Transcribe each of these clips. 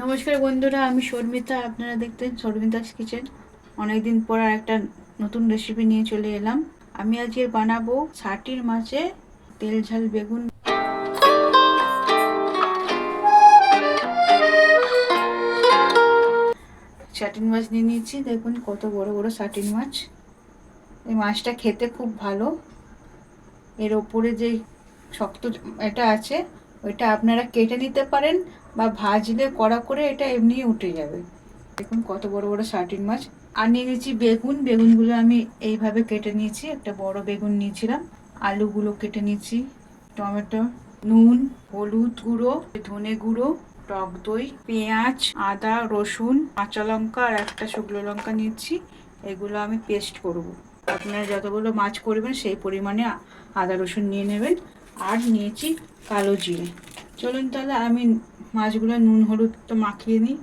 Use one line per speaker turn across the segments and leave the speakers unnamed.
নমস্কার বন্ধুরা, আমি শর্মিতা। আপনারা দেখতেন শর্মিতাস কিচেন। অনেকদিন পর আর একটা নতুন রেসিপি নিয়ে চলে এলাম। আমি আজকে বানাবো ছাটির মাছে তেল ঝাল বেগুন। ছাটির মাছ নিয়ে নিয়েছি, দেখুন কত বড় বড় ছাটির মাছ। এই মাছটা খেতে খুব ভালো। এর ওপরে যে শক্ত এটা আছে, ওইটা আপনারা কেটে নিতে পারেন বা ভাজলে কড়া করে এটা এমনি উঠে যাবে। দেখুন কত বড় বড় সার্টিন মাছ। আর নিয়ে নিয়েছি বেগুন। বেগুনগুলো আমি এইভাবে কেটে নিয়েছি, একটা বড় বেগুন নিয়েছিলাম। আলুগুলো কেটে নিয়েছি। টমেটো, নুন, হলুদ গুঁড়ো, ধনে গুঁড়ো, টক দই, পেঁয়াজ, আদা, রসুন, কাঁচা লঙ্কা আর একটা শুকনো লঙ্কা নিয়েছি। এগুলো আমি পেস্ট করব। আপনারা যতগুলো মাছ করবেন সেই পরিমাণে আদা রসুন নিয়ে নেবেন। আর নিয়েছি কালো জিরে। চলুন তাহলে আমি মাছগুলো নুন হলুদ তো মাখিয়ে নিই।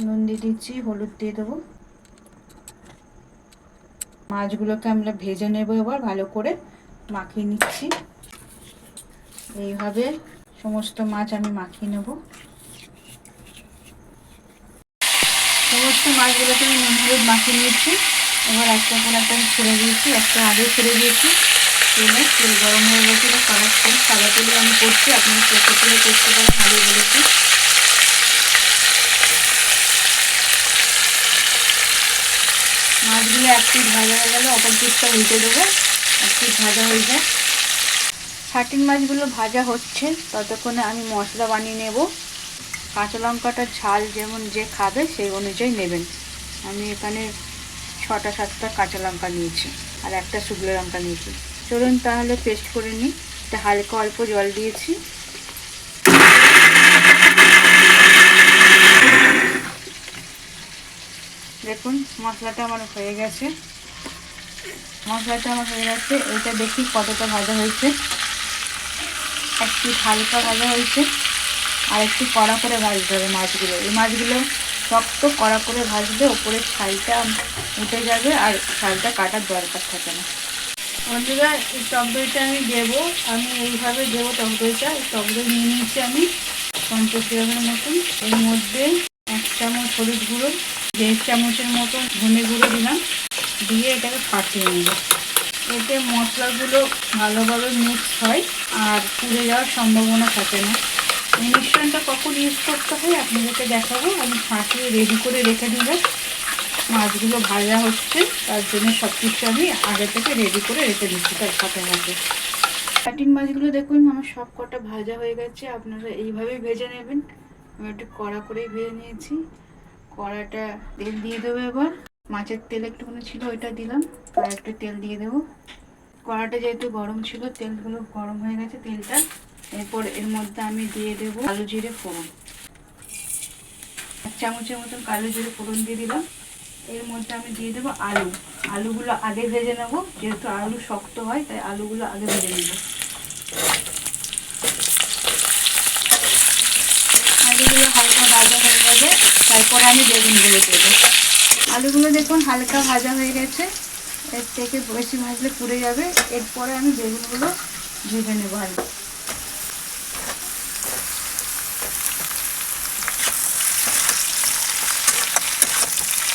নুন দিয়ে দিচ্ছি, হলুদ দিয়ে দেবো। মাছগুলোকে আমরা ভেজে নেবো, এবার ভালো করে মাখিয়ে নিচ্ছি। এইভাবে সমস্ত মাছ আমি মাখিয়ে নেব। সমস্ত মাছগুলোকে আমি নুন হলুদ মাখিয়ে নিয়েছি। এবার একটা পর একটা ছেড়ে দিয়েছি, একটা আগে ছেড়ে দিয়েছি। তেল গরম হয়ে গেছে, সাদা তেলে আমি করছি, আপনি সরষের তেলে করতে পারেন, আগে বলেছি। মাছগুলো এক পিঠ ভাজা হয়ে গেলে অপর পিঠটা উল্টে দেবো, এক পিঠ ভাজা হয়ে যায়। ছাটিন মাছগুলো ভাজা হচ্ছে, ততক্ষণে আমি মশলা বানিয়ে নেব। কাঁচা লঙ্কাটা ঝাল যেমন যে খাবে সেই অনুযায়ী নেবেন। আমি এখানে 6-7টা কাঁচা লঙ্কা নিয়েছি আর একটা শুকনো লঙ্কা নিয়েছি। চলুন তাহলে পেস্ট করে নিই। এটা হালকা অল্প জল দিয়েছি। দেখুন মশলাটা আমার হয়ে গেছে। এটা দেখি কতটা ভাজা হয়েছে। একটু হালকা ভাজা হয়েছে, আর একটু কড়া করে ভাজতে হবে মাছগুলো। এই মাছগুলো শক্ত কড়া করে ভাজলে ওপরের ছালটা উঠে যাবে আর ছালটা কাটার দরকার থাকে না। বন্ধুরা, এই টক দইটা আমি দেবো। আমি এইভাবে দেবো টক দইটা। এই টক দই নিয়ে নিয়েছি আমি 50 গ্রামের মতন। এর মধ্যে 1 চামচ হলুদ গুঁড়ো, 1.5 চামচের মতন ধনে গুঁড়ো দিলাম। দিয়ে এটাকে ফাটিয়ে নেব। এতে মশলাগুলো ভালোভাবে মিক্স হয় আর পুড়ে যাওয়ার সম্ভাবনা থাকে না। এই মিশ্রণটা কখন ইউজ করতে হয় আপনাদেরকে দেখাবো। আমি ফাটিয়ে রেডি করে রেখে দিলাম। মাছগুলো ভাজা হচ্ছে, তার জন্য সব কিছু আমি আগে থেকে রেডি করে রেখে দিচ্ছি তার সাথে সাথে। কাটিং মাছগুলো দেখুন আমার সব কটা ভাজা হয়ে গেছে। আপনারা এইভাবেই ভেজে নেবেন। আমি একটু কড়া করেই ভেজে নিয়েছি। কড়াটা তেল দিয়ে দেবো এবার। মাছের তেল একটুখানি ছিল, ওইটা দিলাম। আর একটু তেল দিয়ে দেবো। কড়াটা যেহেতু গরম ছিল, তেলগুলো গরম হয়ে গেছে তেলটা। এরপর এর মধ্যে আমি দিয়ে দেবো কালো জিরে ফোড়ন। 1 চামচের মতন কালো জিরে ফোড়ন দিয়ে দিলাম। এর মধ্যে আমি দিয়ে দেবো আলু। আলুগুলো আগে ভেজে নেব, যেহেতু আলু শক্ত হয় তাই আলুগুলো আগে ভেজে নেব। আলুগুলো হালকা ভাজা হয়ে যাবে, তারপরে আমি বেগুনগুলো দেবো। আলুগুলো দেখুন হালকা ভাজা হয়ে গেছে। এর থেকে বেশি ভাজলে পুড়ে যাবে। এরপরে আমি বেগুনগুলো ভেজে নেবো হালকা।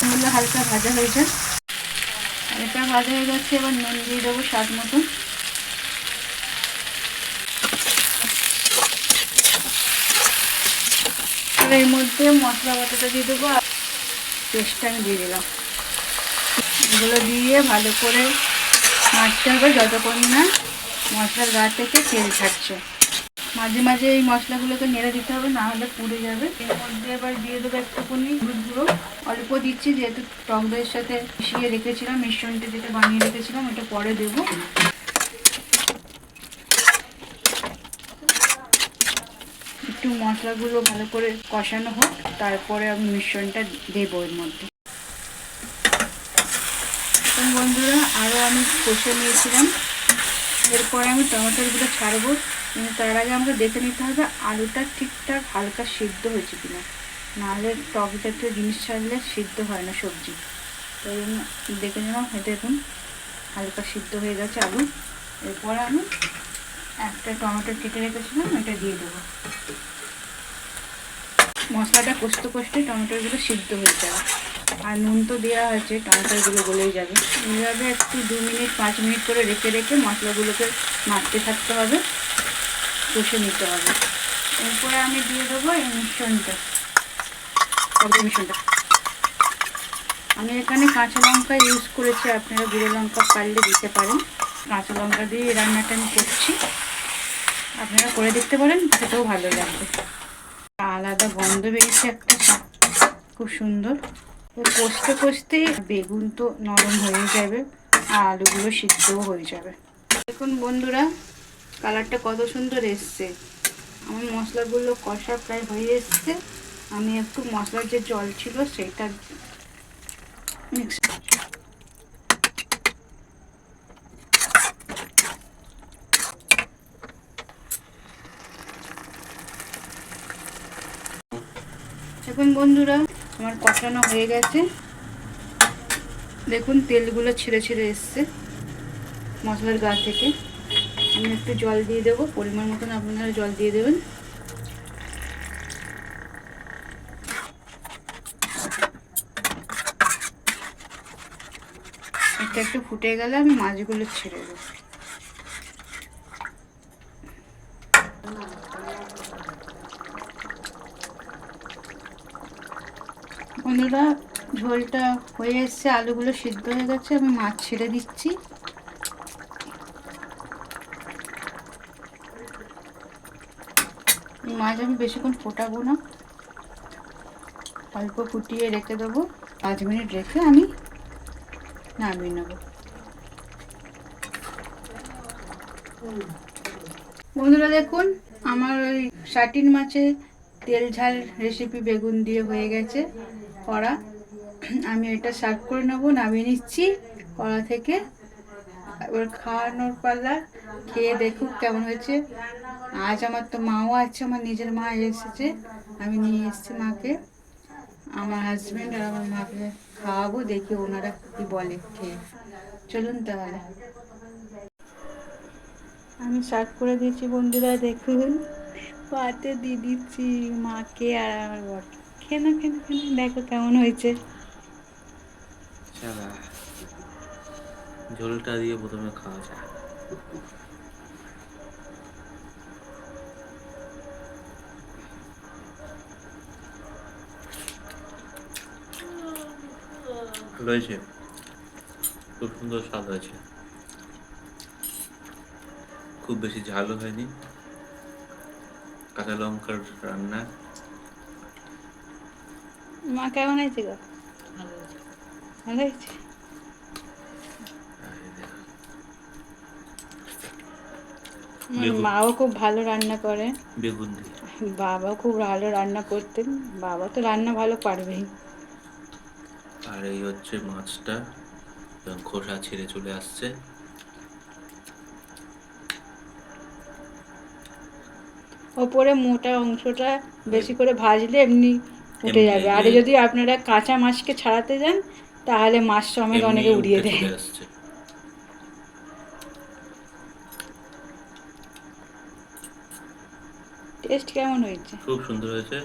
এগুলো হালকা ভাজা হয়েছে, হালকা ভাজা হয়ে যাচ্ছে। এবার নুন দিয়ে দেবো স্বাদ মতন। এর মধ্যে মশলা বাটাটা দিয়ে দেবো, আর পেস্টটা আমি দিয়ে দিলাম। এগুলো দিয়ে ভালো করে নাড়তে হবে যতক্ষণ না মশলার গা থেকে তেল ছাড়ছে। মাঝে মাঝে এই মশলাগুলোকে নেড়ে দিতে হবে, না হলে পুড়ে যাবে। এর মধ্যে এবার দিয়ে দেবো একটুখানি হলুদ গুঁড়ো। অল্প দিচ্ছি, যেহেতু টক দইয়ের সাথে মিশিয়ে রেখেছিলাম, মিশ্রণটা যেটা বানিয়ে রেখেছিলাম ওটা পরে দেবো। একটু মশলাগুলো ভালো করে কষানো হোক, তারপরে আমি মিশ্রণটা দেবো এর মধ্যে। বন্ধুরা, আরও আমি কষে নিয়েছিলাম। এরপরে আমি টমেটোগুলো ছাড়বো, কিন্তু তার আগে আমাকে দেখে নিতে হবে আলুটা ঠিকঠাক হালকা সিদ্ধ হয়েছে কিনা। নাহলে টক জাতীয় জিনিস ছাড়লে সিদ্ধ হয় না সবজি। তাই জন্য দেখে নিলাম। দেখুন হালকা সিদ্ধ হয়ে গেছে আলু। এরপরে আমি একটা টমেটো কেটে রেখেছিলাম, এটা দিয়ে দেবো। মশলাটা কষতে কষতে টমেটোগুলো সিদ্ধ হয়ে যাবে, আর নুন তো দেওয়া হয়েছে, টমেটোগুলো গলেই যাবে। এইভাবে একটু 2 মিনিট 5 মিনিট করে রেখে রেখে মশলাগুলোকে নাড়তে থাকতে হবে, কষে নিতে হবে। এরপরে আমি দিয়ে দেবো এই মিশ্রণটা, আমি এখানে কাঁচা লঙ্কা ইউজ করেছি, আপনারা গুঁড়ো লঙ্কা পারলে দিতে পারেন। কাঁচা লঙ্কা দিয়ে এই রান্নাটা আমি করছি, আপনারা করে দেখতে পারেন, খেতেও ভালো লাগবে। আলাদা গন্ধ বেরিয়েছে একটা, খুব সুন্দর। কষতে কষতে বেগুন তো নরম হয়ে যাবে আর আলুগুলো সিদ্ধও হয়ে যাবে। দেখুন বন্ধুরা, কালারটা কত সুন্দর এসছে। আমার মশলাগুলো কষা প্রায় হয়ে এসছে। আমি একটু মশলার যে জল ছিল সেটা মিক্স, দেখুন বন্ধুরা আমার কষানো হয়ে গেছে। দেখুন তেলগুলো ছিঁড়ে ছিঁড়ে এসছে মশলার গা থেকে। আমি একটু জল দিয়ে দেবো, পরিমাণ মতন আপনারা জল দিয়ে দেবেন। এটা একটু ফুটে গেলে আমি মাছগুলো ছেড়ে দেবো। বন্ধুরা ঝোলটা হয়ে এসছে, আলুগুলো সিদ্ধ হয়ে গেছে, আমি মাছ ছেড়ে দিচ্ছি। মাছ আমি বেশিক্ষণ ফোটাবো না, অল্প ফুটিয়ে রেখে দেবো। 5 মিনিট রেখে আমি নামিয়ে নেব। বন্ধুরা দেখুন আমার ওই সাটিন মাছে তেল ঝাল রেসিপি বেগুন দিয়ে হয়ে গেছে করা। আমি এটা সার্ভ করে নেবো, নামিয়ে নিচ্ছি কড়া থেকে। এবার খাওয়ানোর পালা, খেয়ে দেখুক কেমন হয়েছে। আজ আমার তো মাও আছে, আমার নিজের মা এসেছে, আমি নিয়ে এসেছি মাকে। আমার হাজব্যান্ড আর আমার মাকে খাওয়াবো, দেখি ওনারা কি বলে খেয়ে। চলুন তাহলে। আমি সার্ভ করে দিয়েছি বন্ধুরা, দেখুন পাতে দিয়ে দিচ্ছি মাকে আর আমার বর। খেয়ে খেয়ে দেখো কেমন হয়েছে।
ঝোলটা দিয়ে প্রথমে খাওয়া যায়। ভালো হয়েছে, খুব সুন্দর স্বাদ হয়েছে, খুব বেশি ঝালও হয়নি। কাঁচা লঙ্কার রান্না।
মা কেমন হয়েছে গো? ভালো হয়েছে। মাও খুব ভালো রান্না করে,
বেগুন দিয়ে।
বাবাও খুব ভালো রান্না করতেন, বাবা তো রান্না ভালো পারবেই।
আর এই হচ্ছে মাছটা, খোসা ছেড়ে চলে আসছে।
ওপরে মোটা অংশটা বেশি করে ভাজলে এমনি উঠে যাবে, আর যদি আপনারা কাঁচা মাছকে ছাড়াতে যান তাহলে মাছ সমেত অনেকে উড়িয়ে দেয়। টেস্ট কেমন হয়েছে?
খুব সুন্দর হয়েছে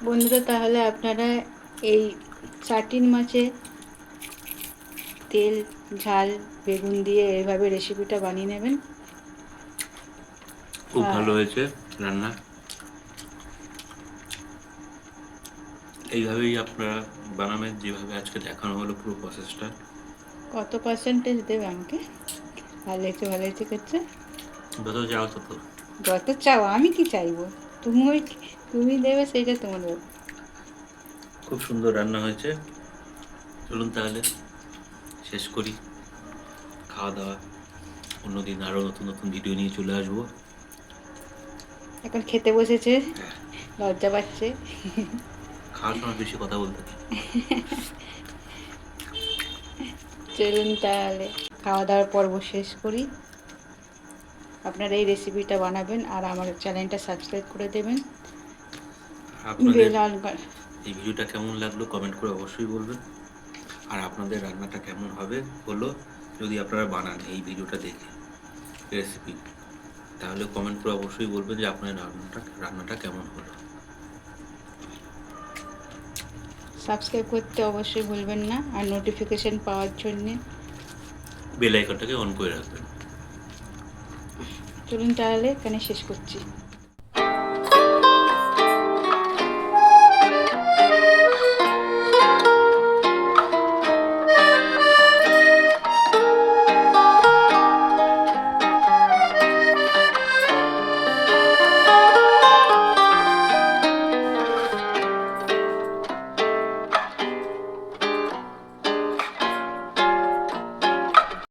বন্ধুরা, তাহলে আপনারা এই সাটিন মাছে তেল ঝাল বেগুন দিয়ে এইভাবে রেসিপিটা বানিয়ে নেবেন।
খুব ভালো হয়েছে রান্না। এইভাবেই আপনারা বানাবেন যেভাবে আজকে দেখানো হলো পুরো প্রসেসটা।
কত পার্সেন্টেজ দেবে আমাকে? ভালো হয়েছে ভালো হয়েছে করছে।
যত চাও তত।
যত চাও, আমি কি চাইবো? তুমি দেবে, সেইটা তোমার ব্যাপার।
খুব সুন্দর রান্না হয়েছে। চলুন তাহলে শেষ করি খাওয়া দাওয়া। অন্যদিন আরও নতুন নতুন ভিডিও নিয়ে চলে আসবো।
এখন খেতে বসেছে, লজ্জা পাচ্ছে।
খাওয়ার সময় বেশি কথা বলতে।
চলুন তাহলে খাওয়া দাওয়ার পর্ব শেষ করি। আপনারা এই রেসিপিটা বানাবেন আর আমার চ্যানেলটা সাবস্ক্রাইব করে দেবেন।
আপনাদের এই ভিডিওটা কেমন লাগলো কমেন্ট করে অবশ্যই বলবেন। আর আপনাদের রান্নাটা কেমন হলো যদি আপনারা বানান এই ভিডিওটা দেখে রেসিপি, তাহলে কমেন্ট করে অবশ্যই বলবেন যে আপনার রান্নাটা কেমন হলো।
সাবস্ক্রাইব করতে অবশ্যই ভুলবেন না, আর নোটিফিকেশন পাওয়ার জন্যে
বেল আইকনটাকে অন করে রাখবেন।
চলুন তাহলে এখানে শেষ করছি।